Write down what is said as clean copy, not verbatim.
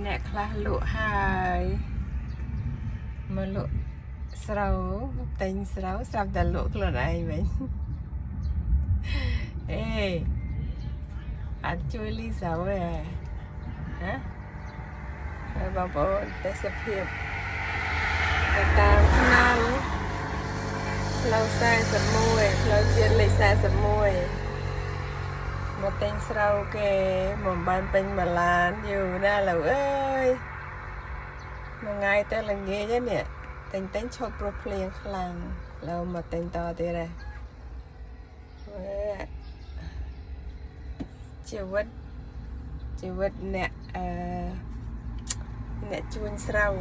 អ្នកខ្លះលក់ហើយមកលក់ស្រូវទិញស្រូវស្រាប់តែលក់ខ្លួនឯងវិញអេអត់ជួយលីសាវទេហ៎ហើយបងប្អូនទេសភាពទៅតាមថ្នល់ផ្លូវ41ផ្លូវជាតិលេខ41មកទិញស្រូវគេមិនបានពេញមួយឡានយូរណាស់លោកអើយមួយថ្ងៃទៅល្ងាចនេះទិញឈប់ព្រោះភ្លៀងខ្លាំងឡូវមកទិញតទៀតហ៎ជីវិតអ្នកអ្នកជួញស្រូវ